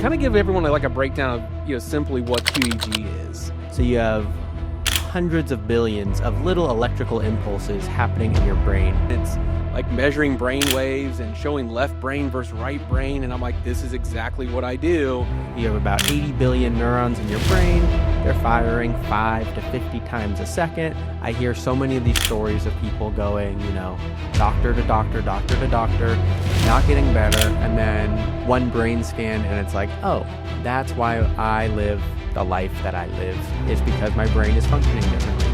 kind of give everyone like a breakdown of, simply what QEEG is. So you have hundreds of billions of little electrical impulses happening in your brain. It's like measuring brain waves and showing left brain versus right brain. And I'm like, this is exactly what I do. You have about 80 billion neurons in your brain. They're firing 5 to 50 times a second. I hear so many of these stories of people going, doctor to doctor, doctor to doctor, not getting better. And then one brain scan and it's like, oh, that's why I live the life that I live, is because my brain is functioning differently.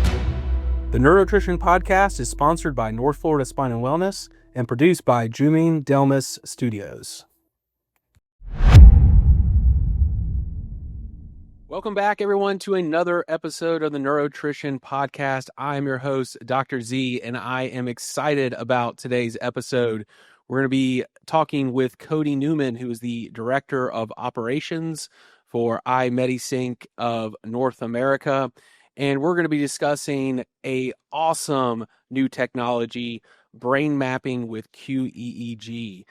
The NeuroTrition Podcast is sponsored by North Florida Spine and Wellness and produced by Jumine Delmas Studios. Welcome back, everyone, to another episode of the NeuroTrition Podcast. I'm your host, Dr. Z, and I am excited about today's episode. We're going to be talking with Kody Newman, who is the Director of Operations for iMedisync of North America. And we're going to be discussing a awesome new technology, brain mapping with QEEG.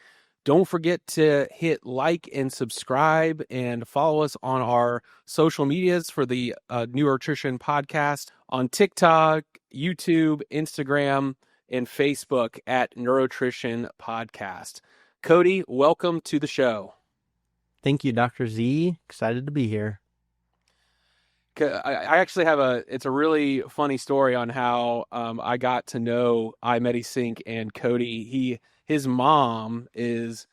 Don't forget to hit like and subscribe and follow us on our social medias for the NeuroTrition Podcast on TikTok, YouTube, Instagram, and Facebook at NeuroTrition Podcast. Kody, welcome to the show. Thank you, Dr. Z. Excited to be here. I actually have it's a really funny story on how I got to know iMedisync and Kody. His mom is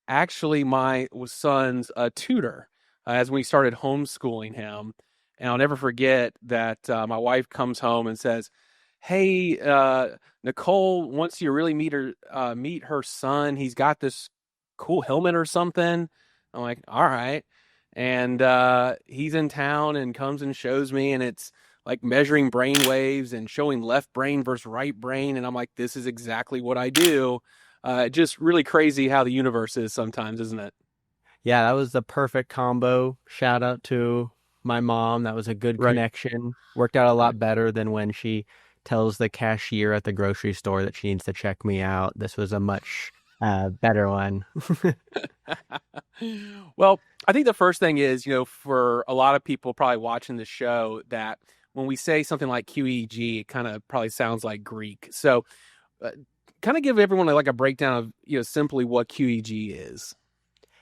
actually my son's tutor as we started homeschooling him. And I'll never forget that my wife comes home and says, hey, Nicole wants you to really meet her son. He's got this cool helmet or something. I'm like, all right. And he's in town and comes and shows me, and it's like measuring brain waves and showing left brain versus right brain. And I'm like, this is exactly what I do. Just really crazy how the universe is sometimes, isn't it? Yeah, that was the perfect combo. Shout out to my mom. That was a good connection. Worked out a lot better than when she tells the cashier at the grocery store that she needs to check me out. This was a much better one. Well, I think the first thing is, for a lot of people probably watching the show, that when we say something like QEEG, it kind of probably sounds like Greek. So kind of give everyone like a breakdown of, simply what QEEG is.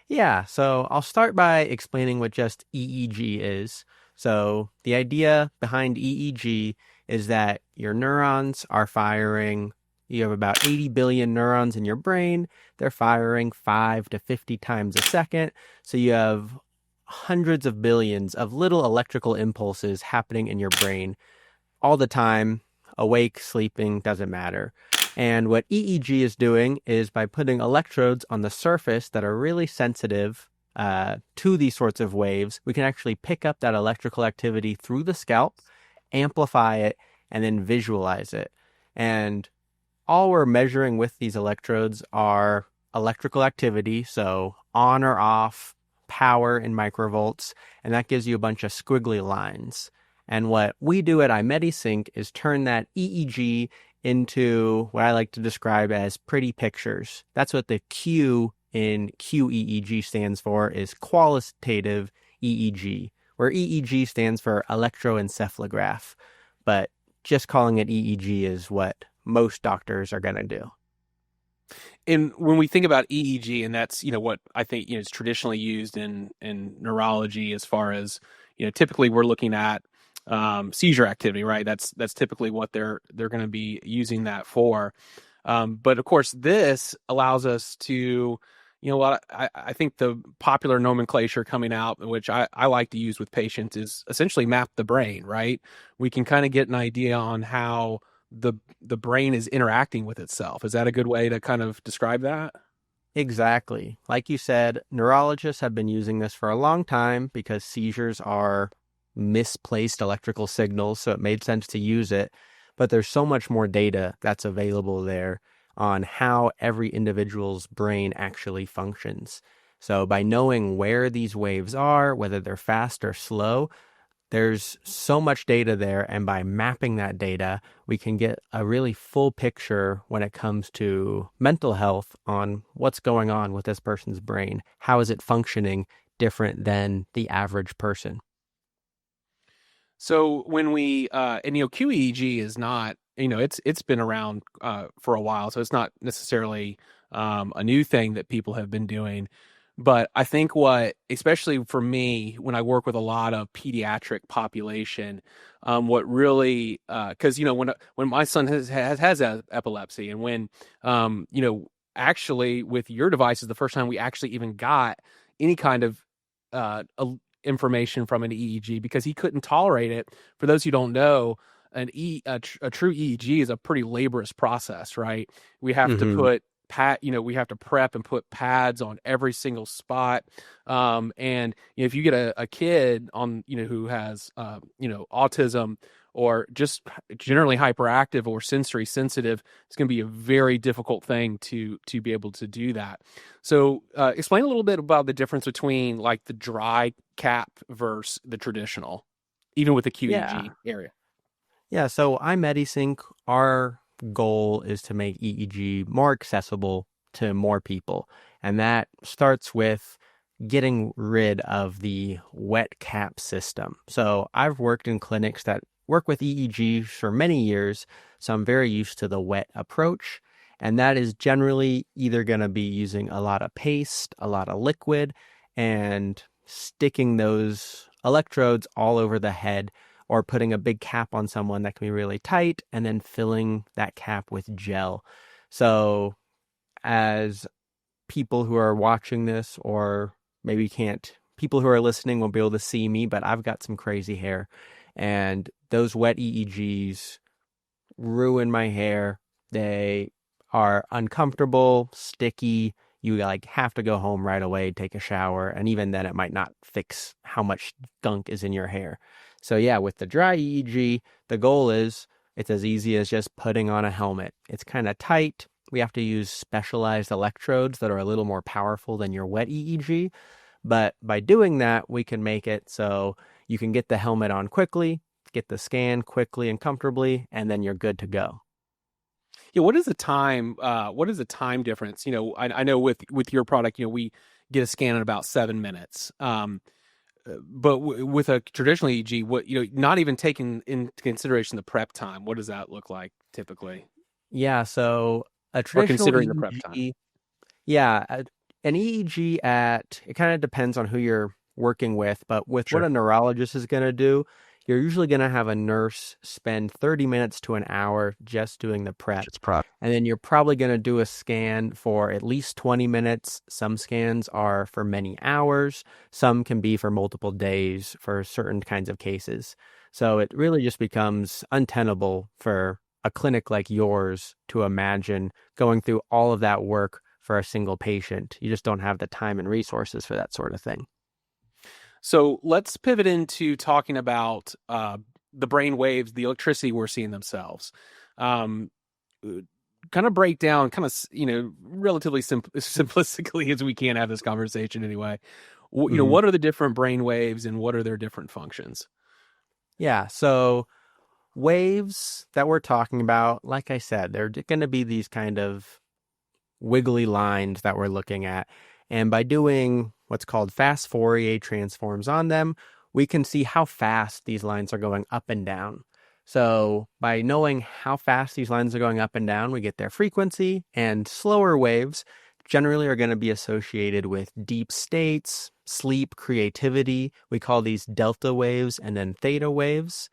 Yeah, so I'll start by explaining what just EEG is. So the idea behind EEG is that your neurons are firing. You have about 80 billion neurons in your brain. They're firing 5 to 50 times a second. So you have hundreds of billions of little electrical impulses happening in your brain all the time. Awake, sleeping, doesn't matter. And what EEG is doing is by putting electrodes on the surface that are really sensitive to these sorts of waves, we can actually pick up that electrical activity through the scalp, amplify it, and then visualize it. And all we're measuring with these electrodes are electrical activity, so on or off, power in microvolts, and that gives you a bunch of squiggly lines. And what we do at iMedisync is turn that EEG into what I like to describe as pretty pictures. That's what the Q in QEEG stands for, is qualitative EEG, where EEG stands for electroencephalograph. But just calling it EEG is what most doctors are going to do. And when we think about EEG, and that's, what I think, is traditionally used in neurology, as far as, typically we're looking at seizure activity, right? That's typically what they're going to be using that for. But of course, this allows us to, what I think the popular nomenclature coming out, which I like to use with patients, is essentially map the brain, right? We can kind of get an idea on how the brain is interacting with itself. Is that a good way to kind of describe that? Exactly. Like you said, neurologists have been using this for a long time because seizures are misplaced electrical signals, so it made sense to use it. But there's so much more data that's available there on how every individual's brain actually functions. So by knowing where these waves are, whether they're fast or slow, there's so much data there, and by mapping that data, we can get a really full picture when it comes to mental health on what's going on with this person's brain. How is it functioning different than the average person. So when we and QEEG is not, it's been around for a while, so it's not necessarily a new thing that people have been doing. But I think especially for me, when I work with a lot of pediatric population, what really, because when my son has epilepsy, and when actually with your devices, the first time we actually even got any kind of information from an EEG, because he couldn't tolerate it. For those who don't know, a true EEG is a pretty laborious process, right? We have to put we have to prep and put pads on every single spot. And if you get a kid on, who has, autism or just generally hyperactive or sensory sensitive, it's going to be a very difficult thing to be able to do that. So explain a little bit about the difference between like the dry cap versus the traditional, even with the QEEG area. Yeah, so iMedisync, our goal is to make EEG more accessible to more people. And that starts with getting rid of the wet cap system. So I've worked in clinics that work with EEG for many years, so I'm very used to the wet approach. And that is generally either going to be using a lot of paste, a lot of liquid, and sticking those electrodes all over the head, or putting a big cap on someone that can be really tight and then filling that cap with gel. So as people who are watching this, or maybe people who are listening won't be able to see me, but I've got some crazy hair, and those wet EEGs ruin my hair. They are uncomfortable, sticky. You have to go home right away, take a shower, and even then it might not fix how much gunk is in your hair. So yeah, with the dry EEG, the goal is it's as easy as just putting on a helmet. It's kind of tight. We have to use specialized electrodes that are a little more powerful than your wet EEG. But by doing that, we can make it so you can get the helmet on quickly, get the scan quickly and comfortably, and then you're good to go. Yeah, what is the time? What is the time difference? I know with your product, we get a scan in about 7 minutes. But with a traditional EEG, not even taking into consideration the prep time, what does that look like typically? Yeah, so a traditional considering EEG, the prep time. Yeah, an EEG it kind of depends on who you're working with, but with Sure. what a neurologist is going to do, you're usually going to have a nurse spend 30 minutes to an hour just doing the prep. And then you're probably going to do a scan for at least 20 minutes. Some scans are for many hours. Some can be for multiple days for certain kinds of cases. So it really just becomes untenable for a clinic like yours to imagine going through all of that work for a single patient. You just don't have the time and resources for that sort of thing. So let's pivot into talking about the brain waves, the electricity we're seeing themselves. Kind of break down, relatively simplistically as we can have this conversation anyway. What are the different brain waves and what are their different functions? Yeah, so waves that we're talking about, like I said, they're going to be these kind of wiggly lines that we're looking at. And by doing what's called fast Fourier transforms on them, we can see how fast these lines are going up and down. So by knowing how fast these lines are going up and down, we get their frequency, and slower waves generally are going to be associated with deep states, sleep, creativity. We call these delta waves and then theta waves.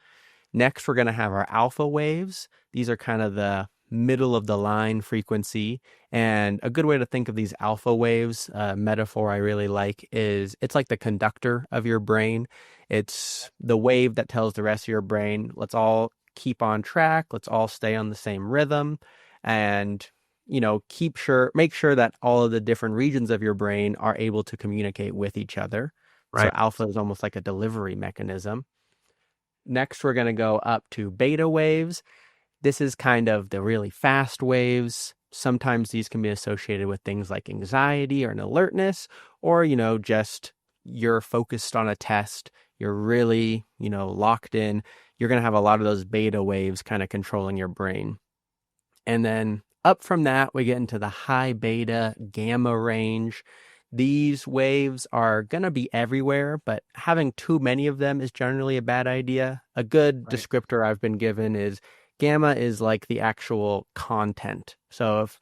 Next, we're going to have our alpha waves. These are kind of the middle of the line frequency. And a good way to think of these alpha waves, metaphor I really like, is it's like the conductor of your brain. It's the wave that tells the rest of your brain, let's all keep on track, let's all stay on the same rhythm, and make sure that all of the different regions of your brain are able to communicate with each other. Right. So alpha is almost like a delivery mechanism. Next, we're going to go up to beta waves. This is kind of the really fast waves. Sometimes these can be associated with things like anxiety or an alertness, or, just you're focused on a test. You're really, locked in. You're going to have a lot of those beta waves kind of controlling your brain. And then up from that, we get into the high beta gamma range. these waves are going to be everywhere, but having too many of them is generally a bad idea. A good Right. descriptor I've been given is gamma is like the actual content. So if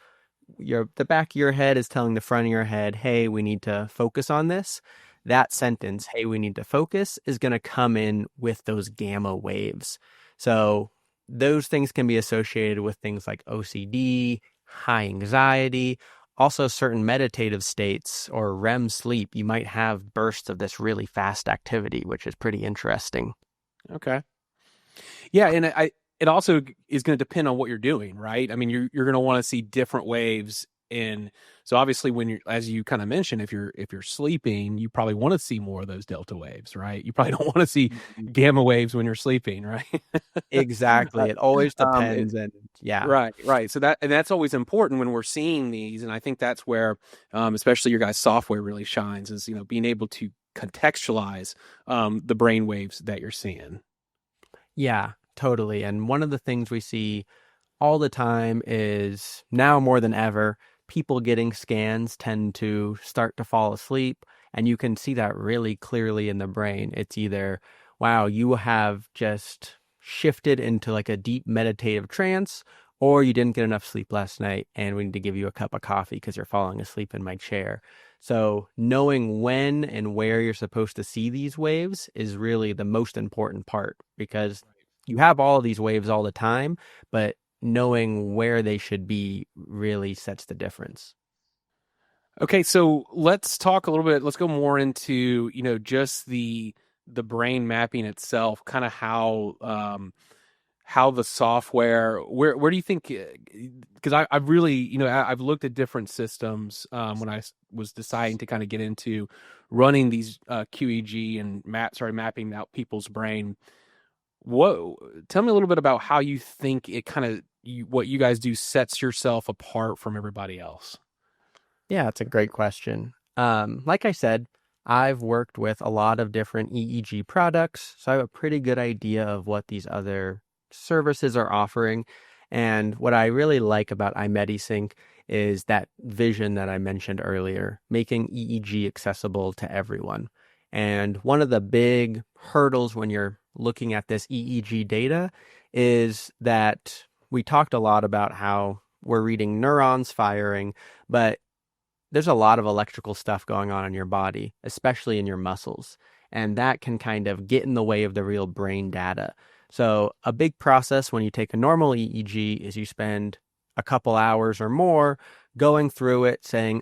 the back of your head is telling the front of your head, hey, we need to focus on this, that sentence, hey, we need to focus, is going to come in with those gamma waves. So those things can be associated with things like OCD, high anxiety, also certain meditative states or REM sleep. You might have bursts of this really fast activity, which is pretty interesting. Okay. Yeah, and it also is going to depend on what you're doing, right? I mean, you're going to want to see different waves in. So obviously, when you're, as you kind of mentioned, if you're sleeping, you probably want to see more of those delta waves, right? You probably don't want to see gamma waves when you're sleeping, right? Exactly. It always depends. And yeah. Right. So that's always important when we're seeing these, and I think that's where, especially your guys' software really shines, is being able to contextualize the brain waves that you're seeing. Yeah, totally. And one of the things we see all the time is now more than ever, people getting scans tend to start to fall asleep. And you can see that really clearly in the brain. It's either, wow, you have just shifted into like a deep meditative trance, or you didn't get enough sleep last night and we need to give you a cup of coffee because you're falling asleep in my chair. So knowing when and where you're supposed to see these waves is really the most important part, because you have all of these waves all the time, but knowing where they should be really sets the difference. Okay, so let's talk a little bit. Let's go more into just the brain mapping itself, kind of how the software. Where do you think? Because I've really I've looked at different systems when I was deciding to kind of get into running these QEEG and mapping out people's brain. Tell me a little bit about how you think it kind of what you guys do sets yourself apart from everybody else. Yeah, it's a great question. Like I said, I've worked with a lot of different EEG products, so I have a pretty good idea of what these other services are offering. And what I really like about iMedisync is that vision that I mentioned earlier, making EEG accessible to everyone. And one of the big hurdles when you're looking at this EEG data is that we talked a lot about how we're reading neurons firing, but there's a lot of electrical stuff going on in your body, especially in your muscles. And that can kind of get in the way of the real brain data. So a big process when you take a normal EEG is you spend a couple hours or more going through it saying,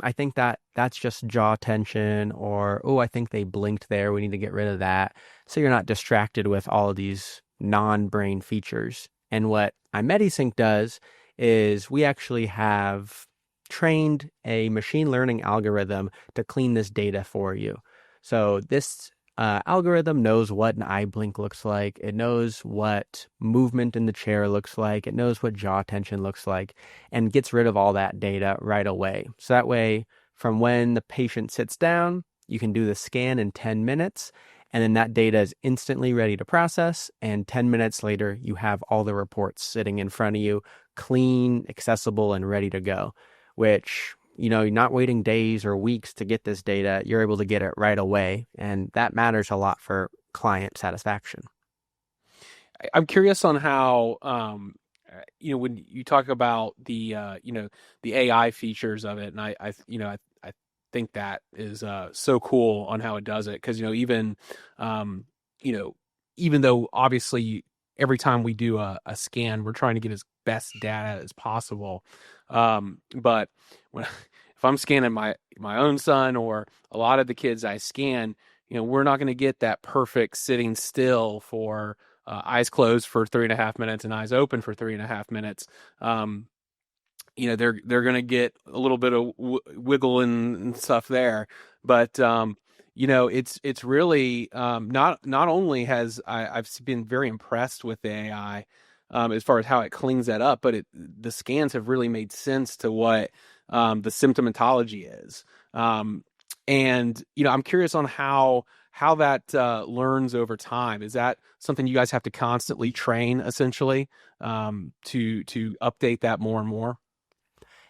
I think that's just jaw tension, or, oh, I think they blinked there. We need to get rid of that. So you're not distracted with all of these non-brain features. And what iMedisync does is we actually have trained a machine learning algorithm to clean this data for you. So this algorithm knows what an eye blink looks like. It knows what movement in the chair looks like. It knows what jaw tension looks like, and gets rid of all that data right away. So that way, from when the patient sits down, you can do the scan in 10 minutes, and then that data is instantly ready to process. And 10 minutes later, you have all the reports sitting in front of you, clean, accessible, and ready to go. Which, you're not waiting days or weeks to get this data. You're able to get it right away. And that matters a lot for client satisfaction. I'm curious on how, when you talk about the AI features of it, and I think that is so cool on how it does it. Because, even though obviously every time we do a scan, we're trying to get as best data as possible. But if I'm scanning my own son or a lot of the kids I scan, we're not going to get that perfect sitting still for eyes closed for 3.5 minutes and eyes open for 3.5 minutes. They're going to get a little bit of wiggle and stuff there, but it's really not only has I've been very impressed with the AI as far as how it cleans that up, but the scans have really made sense to what the symptomatology is. And I'm curious on how that learns over time. Is that something you guys have to constantly train, essentially, to update that more and more?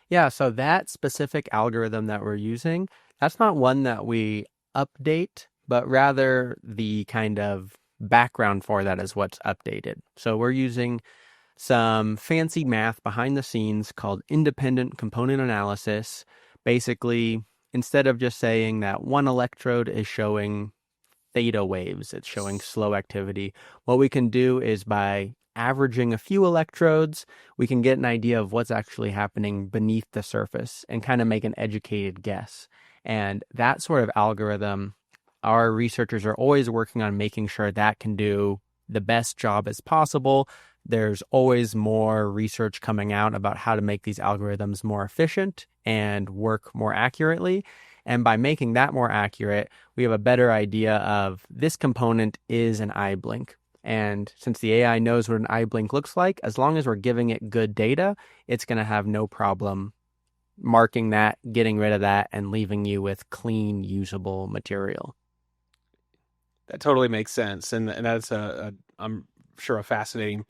Yeah, so that specific algorithm that we're using That's not one that we update, but rather the kind of background for that is what's updated. So we're using some fancy math behind the scenes called independent component analysis. Basically, instead of just saying that one electrode is showing theta waves, it's showing slow activity, what we can do is by averaging a few electrodes, we can get an idea of what's actually happening beneath the surface and kind of make an educated guess. And that sort of algorithm, our researchers are always working on making sure that can do the best job as possible. There's always more research coming out about how to make these algorithms more efficient and work more accurately. And by making that more accurate, we have a better idea of this component is an eye blink. And since the AI knows what an eye blink looks like, as long as we're giving it good data, it's going to have no problem marking that, getting rid of that, and leaving you with clean, usable material. That totally makes sense. And that's I'm sure a fascinating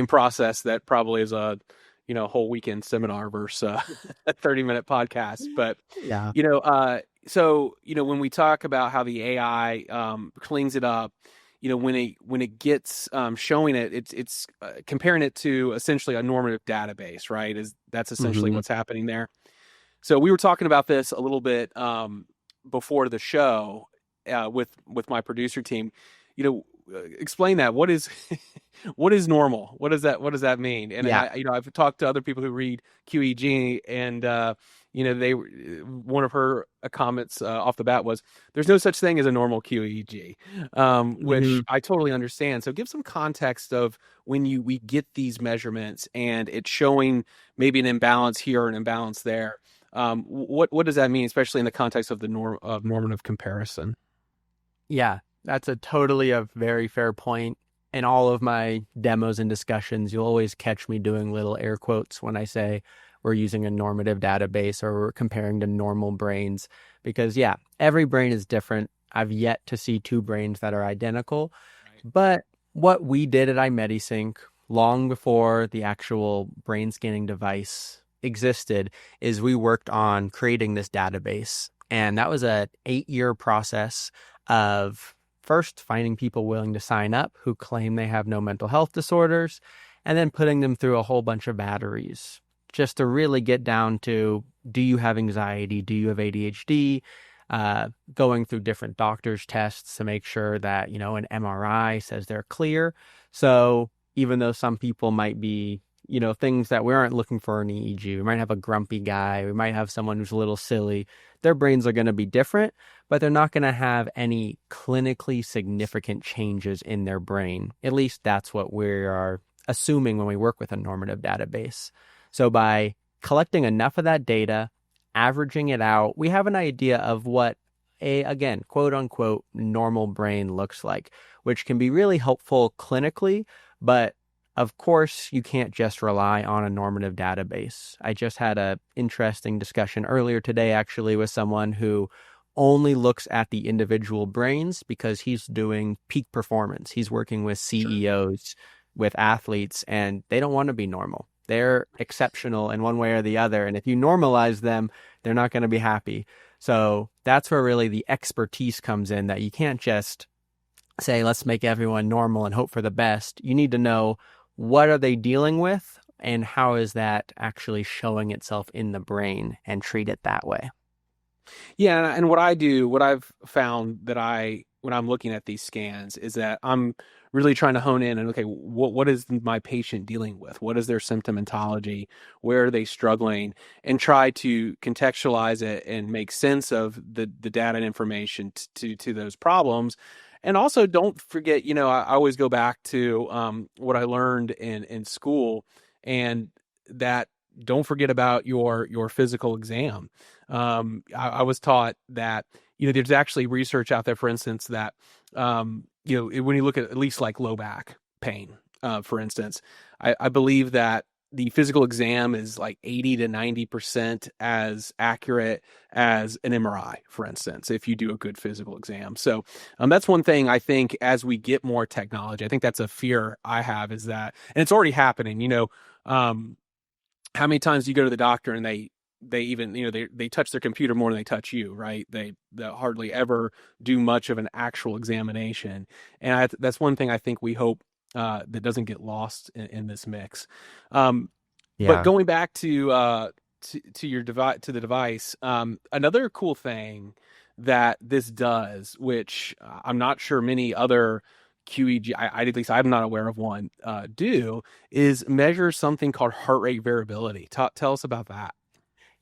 process that probably is a whole weekend seminar versus a 30-minute podcast. But Yeah. so when we talk about how the AI cleans it up, when it gets showing it's comparing it to essentially a normative database, right? That's essentially what's happening there. So we were talking about this a little bit before the show with my producer team. Explain that. What is what is normal? What does that mean? And Yeah. I've talked to other people who read QEEG, and one of her comments off the bat was, "There's no such thing as a normal QEEG," which I totally understand. So give some context of when we get these measurements and it's showing maybe an imbalance here, an imbalance there. What does that mean, especially in the context of the normative comparison? Yeah, that's a very fair point. In all of my demos and discussions, you'll always catch me doing little air quotes when I say we're using a normative database or we're comparing to normal brains. Because, yeah, every brain is different. I've yet to see two brains that are identical. Right. But what we did at iMedisync long before the actual brain scanning device existed is we worked on creating this database. And that was an 8-year process of first finding people willing to sign up who claim they have no mental health disorders, and then putting them through a whole bunch of batteries just to really get down to, do you have anxiety? Do you have ADHD? Going through different doctors' tests to make sure that, an MRI says they're clear. So even though some people might be, things that we aren't looking for in EEG, we might have a grumpy guy, we might have someone who's a little silly, their brains are going to be different, but they're not going to have any clinically significant changes in their brain. At least that's what we are assuming when we work with a normative database. So by collecting enough of that data, averaging it out, we have an idea of what again, quote unquote, normal brain looks like, which can be really helpful clinically, but of course, you can't just rely on a normative database. I just had an interesting discussion earlier today, actually, with someone who only looks at the individual brains because he's doing peak performance. He's working with CEOs, with athletes, and they don't want to be normal. They're exceptional in one way or the other. And if you normalize them, they're not going to be happy. So that's where really the expertise comes in, that you can't just say, let's make everyone normal and hope for the best. You need to know, what are they dealing with and how is that actually showing itself in the brain, and treat it that way. Yeah. And what I've found that when I'm looking at these scans is that I'm really trying to hone in and, okay, what is my patient dealing with? What is their symptomatology? Where are they struggling? And try to contextualize it and make sense of the data and information to those problems. And also, don't forget, I always go back to what I learned in school, and that don't forget about your physical exam. I was taught that, there's actually research out there, for instance, that, when you look at least like low back pain, for instance, I believe that the physical exam is like 80 to 90% as accurate as an MRI, for instance, if you do a good physical exam. So that's one thing I think, as we get more technology, I think that's a fear I have, is that, and it's already happening, how many times do you go to the doctor and they they even, they touch their computer more than they touch you, right? They hardly ever do much of an actual examination. And that's one thing I think we hope that doesn't get lost in this mix. But Yeah. going back to your device, to the device, another cool thing that this does, which I'm not sure many other QEEG, at least I'm not aware of one, do, is measure something called heart rate variability. Tell us about that.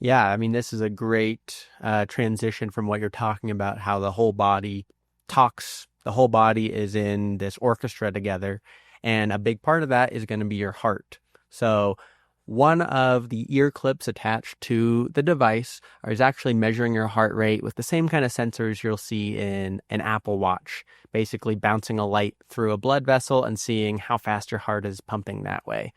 Yeah, I mean, this is a great transition from what you're talking about, how the whole body talks. The whole body is in this orchestra together, and a big part of that is going to be your heart. So one of the ear clips attached to the device is actually measuring your heart rate with the same kind of sensors you'll see in an Apple Watch, basically bouncing a light through a blood vessel and seeing how fast your heart is pumping that way.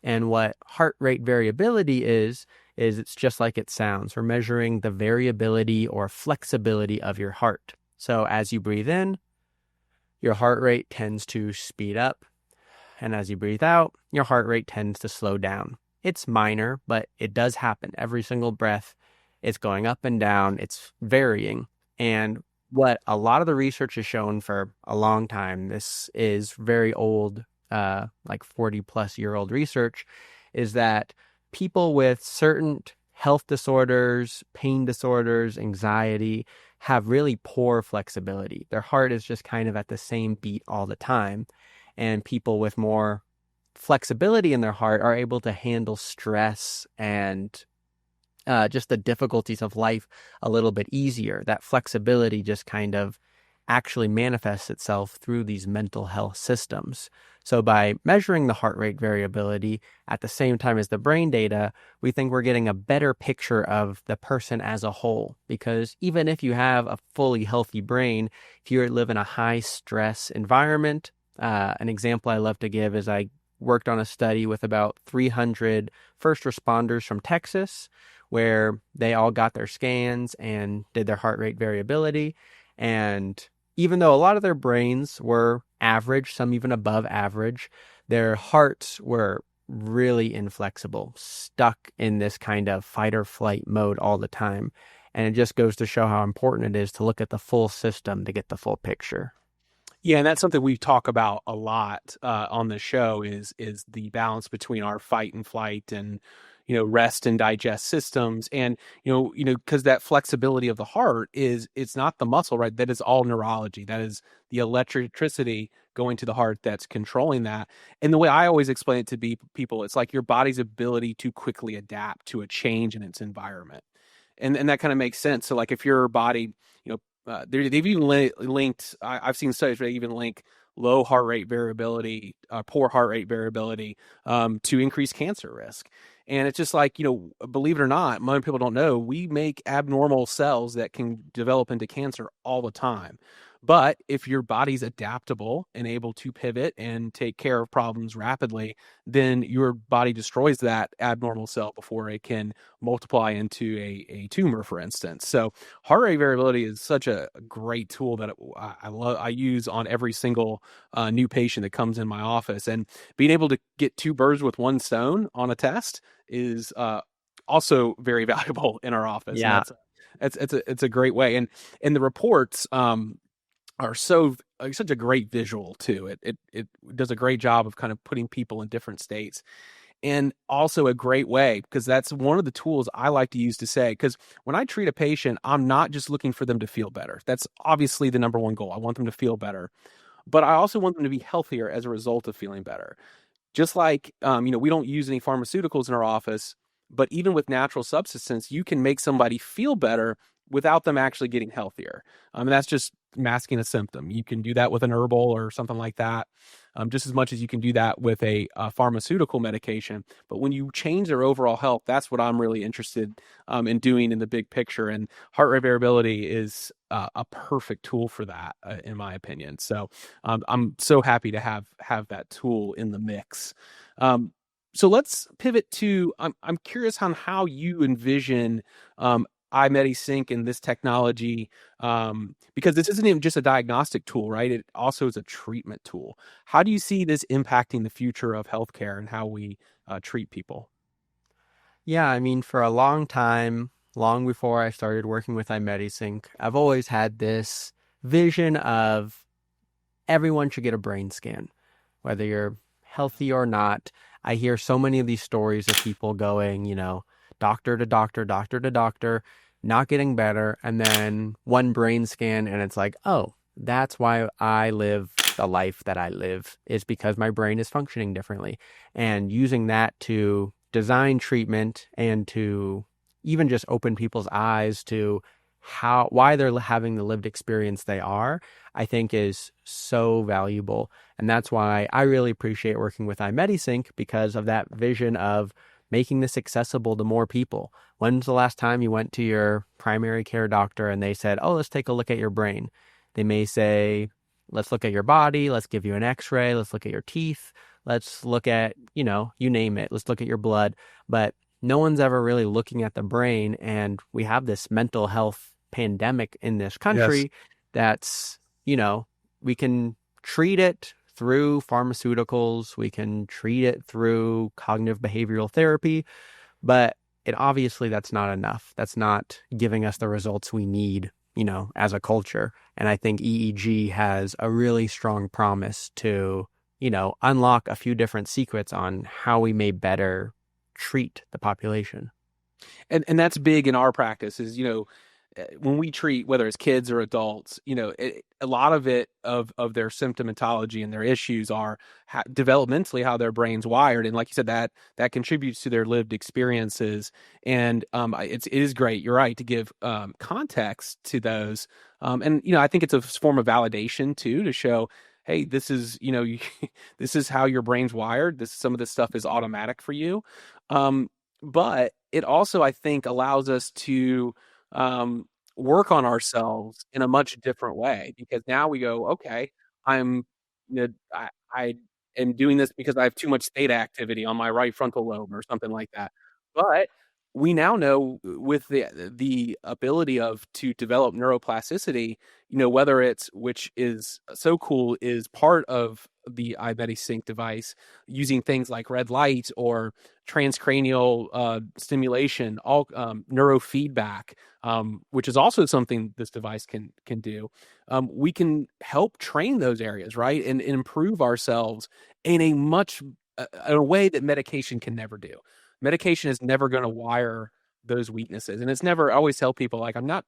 And what heart rate variability is it's just like it sounds. We're measuring the variability or flexibility of your heart. So as you breathe in, your heart rate tends to speed up. And as you breathe out, your heart rate tends to slow down. It's minor, but it does happen. Every single breath, it's going up and down. It's varying. And what a lot of the research has shown for a long time, this is very old, like 40 plus year old research, is that people with certain health disorders, pain disorders, anxiety have really poor flexibility. Their heart is just kind of at the same beat all the time. And people with more flexibility in their heart are able to handle stress and just the difficulties of life a little bit easier. That flexibility just kind of actually manifests itself through these mental health systems. So by measuring the heart rate variability at the same time as the brain data, we think we're getting a better picture of the person as a whole. Because even if you have a fully healthy brain, if you live in a high stress environment, an example I love to give is I worked on a study with about 300 first responders from Texas, where they all got their scans and did their heart rate variability. And even though a lot of their brains were average, some even above average, their hearts were really inflexible, stuck in this kind of fight or flight mode all the time. And it just goes to show how important it is to look at the full system to get the full picture. Yeah, and that's something we talk about a lot on the show is the balance between our fight and flight and rest and digest systems, and because that flexibility of the heart it's not the muscle, right? That is all neurology. That is the electricity going to the heart that's controlling that. And the way I always explain it to people, it's like your body's ability to quickly adapt to a change in its environment, and that kind of makes sense. So like if your body, they've even linked. I've seen studies where they even link low heart rate variability, poor heart rate variability, to increase cancer risk. And it's just like, believe it or not, most people don't know, we make abnormal cells that can develop into cancer all the time. But if your body's adaptable and able to pivot and take care of problems rapidly, then your body destroys that abnormal cell before it can multiply into a tumor, for instance. So heart rate variability is such a great tool that I use on every single new patient that comes in my office. And being able to get two birds with one stone on a test is also very valuable in our office. Yeah. And it's a great way. And the reports are such a great visual too. It does a great job of kind of putting people in different states, and also a great way, because that's one of the tools I like to use to say, because when I treat a patient, I'm not just looking for them to feel better. That's obviously the number one goal. I want them to feel better, but I also want them to be healthier as a result of feeling better. Just like, we don't use any pharmaceuticals in our office, but even with natural substances, you can make somebody feel better without them actually getting healthier. And that's just masking a symptom. You can do that with an herbal or something like that, just as much as you can do that with a pharmaceutical medication. But when you change their overall health, that's what I'm really interested in doing in the big picture. And heart rate variability is a perfect tool for that, in my opinion. So I'm so happy to have that tool in the mix. So let's pivot to, I'm curious on how you envision iMediSync and this technology, because this isn't even just a diagnostic tool, right? It also is a treatment tool. How do you see this impacting the future of healthcare and how we treat people? Yeah, I mean, for a long time, long before I started working with iMedisync, I've always had this vision of everyone should get a brain scan, whether you're healthy or not. I hear so many of these stories of people going, doctor to doctor, doctor to doctor, not getting better, and then one brain scan, and it's like, oh, that's why I live the life that I live, is because my brain is functioning differently. And using that to design treatment and to even just open people's eyes to why they're having the lived experience they are, I think is so valuable. And that's why I really appreciate working with iMedisync, because of that vision of making this accessible to more people. When's the last time you went to your primary care doctor and they said, oh, let's take a look at your brain? They may say, let's look at your body, let's give you an x-ray, let's look at your teeth, let's look at, you name it, let's look at your blood. But no one's ever really looking at the brain. And we have this mental health pandemic in this country. Yes. That's, we can treat it through pharmaceuticals, we can treat it through cognitive behavioral therapy, but obviously that's not enough. That's not giving us the results we need, as a culture. And I think EEG has a really strong promise to, unlock a few different secrets on how we may better treat the population. And that's big in our practice is, when we treat, whether it's kids or adults, a lot of it of their symptomatology and their issues are developmentally how their brain's wired, and like you said, that contributes to their lived experiences. And it is great. You're right to give context to those, and I think it's a form of validation too, to show, hey, this is this is how your brain's wired. Some of this stuff is automatic for you, but it also, I think, allows us to work on ourselves in a much different way, because now we go, okay, I'm, I am doing this because I have too much theta activity on my right frontal lobe or something like that. But we now know, with the ability to develop neuroplasticity, whether it's, which is so cool, is part of the iMedisync device, using things like red light or transcranial stimulation, all neurofeedback, which is also something this device can do. We can help train those areas, right, and improve ourselves in a way that medication can never do. Medication is never going to wire those weaknesses, and it's never. I always tell people, like, I'm not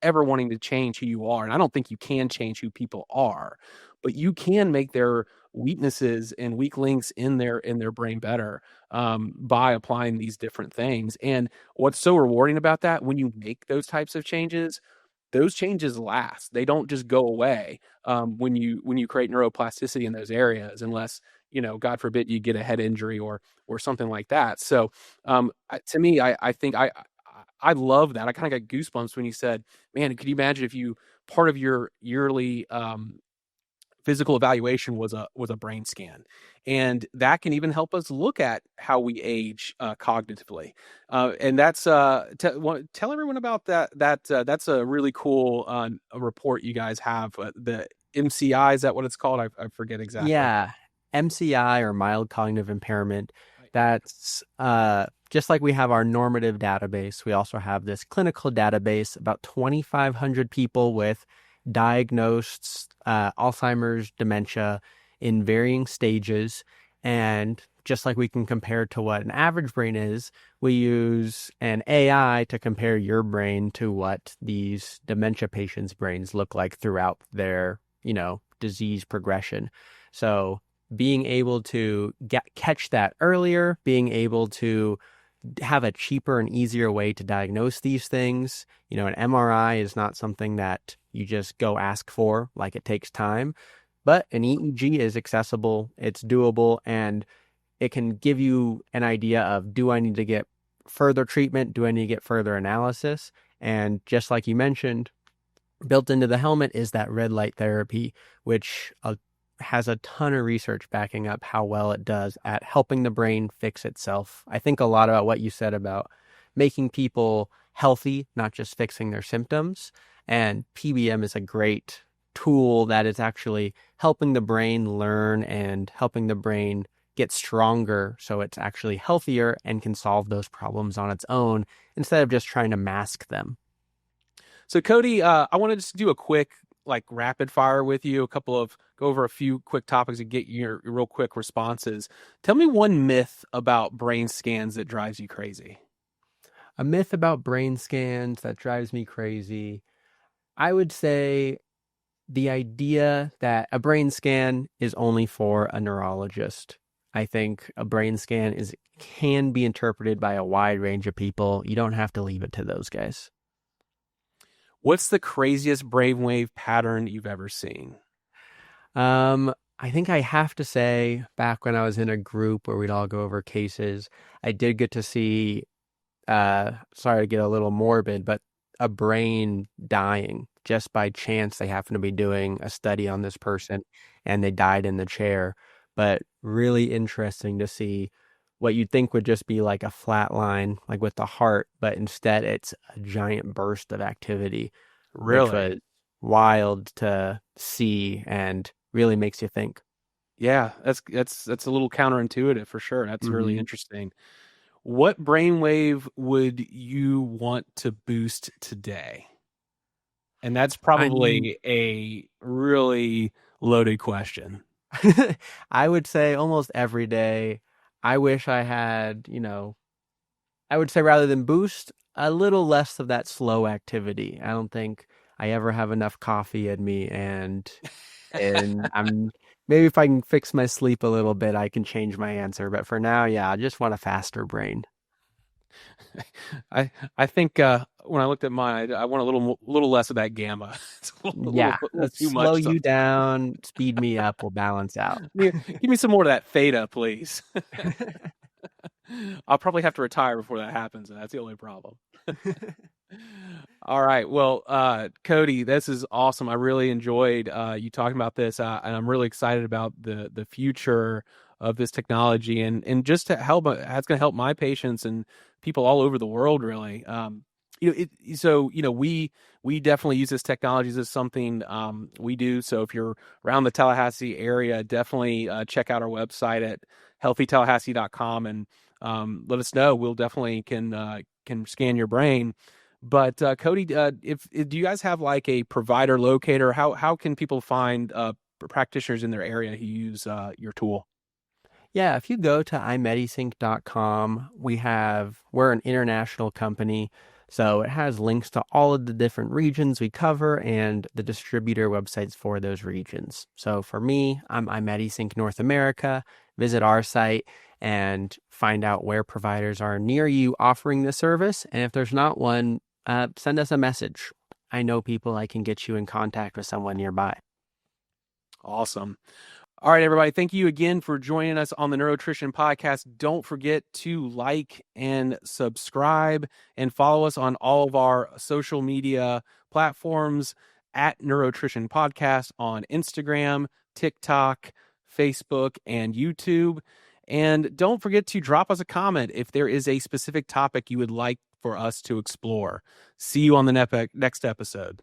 ever wanting to change who you are, and I don't think you can change who people are, but you can make their weaknesses and weak links in their brain better, by applying these different things. And what's so rewarding about that, when you make those types of changes, those changes last. They don't just go away when you create neuroplasticity in those areas, unless, God forbid, you get a head injury or something like that. So to me, I think I love that. I kind of got goosebumps when you said, man, could you imagine if part of your yearly physical evaluation was a brain scan, and that can even help us look at how we age cognitively. And that's tell everyone about that. That's a really cool a report you guys have. The MCI, is that what it's called? I forget exactly. Yeah, MCI, or mild cognitive impairment. Right. That's just like we have our normative database, we also have this clinical database, about 2,500 people with diagnosed Alzheimer's, dementia in varying stages. And just like we can compare to what an average brain is, we use an AI to compare your brain to what these dementia patients' brains look like throughout their, disease progression. So being able to catch that earlier, being able to have a cheaper and easier way to diagnose these things. An MRI is not something that you just go ask for, like, it takes time, but an EEG is accessible, it's doable, and it can give you an idea of, do I need to get further treatment? Do I need to get further analysis? And just like you mentioned, built into the helmet is that red light therapy, which has a ton of research backing up how well it does at helping the brain fix itself. I think a lot about what you said about making people healthy, not just fixing their symptoms. And PBM is a great tool that is actually helping the brain learn and helping the brain get stronger so it's actually healthier and can solve those problems on its own instead of just trying to mask them. So Kody, I wanted to do a quick rapid fire with you, go over a few quick topics and get your real quick responses. Tell me one myth about brain scans that drives you crazy. A myth about brain scans that drives me crazy. I would say the idea that a brain scan is only for a neurologist. I think a brain scan can be interpreted by a wide range of people. You don't have to leave it to those guys. What's the craziest brainwave pattern you've ever seen? I think I have to say, back when I was in a group where we'd all go over cases, I did get to see, sorry to get a little morbid, but a brain dying just by chance. They happened to be doing a study on this person and they died in the chair. But really interesting to see what you'd think would just be like a flat line, like with the heart, but instead it's a giant burst of activity. Really? Which was wild to see and really makes you think. Yeah, that's a little counterintuitive for sure. That's really interesting. What brainwave would you want to boost today? And that's probably a really loaded question. I would say almost every day. I wish I had, I would say rather than boost, a little less of that slow activity. I don't think I ever have enough coffee in me, and I'm maybe if I can fix my sleep a little bit, I can change my answer. But for now, yeah, I just want a faster brain. I think when I looked at mine, I want a little less of that gamma. It's little too slow much. You down, speed me up, we'll balance out. Give me some more of that theta, please. I'll probably have to retire before that happens, and that's the only problem. All right. Well, Kody, this is awesome. I really enjoyed you talking about this, and I'm really excited about the future of this technology and just to help. How it's going to help my patients and people all over the world, really. We definitely use this technology as something we do. So if you're around the Tallahassee area, definitely check out our website at healthytallahassee.com and let us know. We'll definitely can scan your brain. But Kody, do you guys have like a provider locator? How can people find practitioners in their area who use your tool? Yeah, if you go to imedisync.com, we're an international company, so it has links to all of the different regions we cover and the distributor websites for those regions. So for me, I'm iMedisync North America. Visit our site and find out where providers are near you offering the service. And if there's not one, send us a message. I know people. I can get you in contact with someone nearby. Awesome. All right, everybody. Thank you again for joining us on the NeuroTrition Podcast. Don't forget to like and subscribe and follow us on all of our social media platforms at NeuroTrition Podcast on Instagram, TikTok, Facebook, and YouTube. And don't forget to drop us a comment if there is a specific topic you would like for us to explore. See you on the next episode.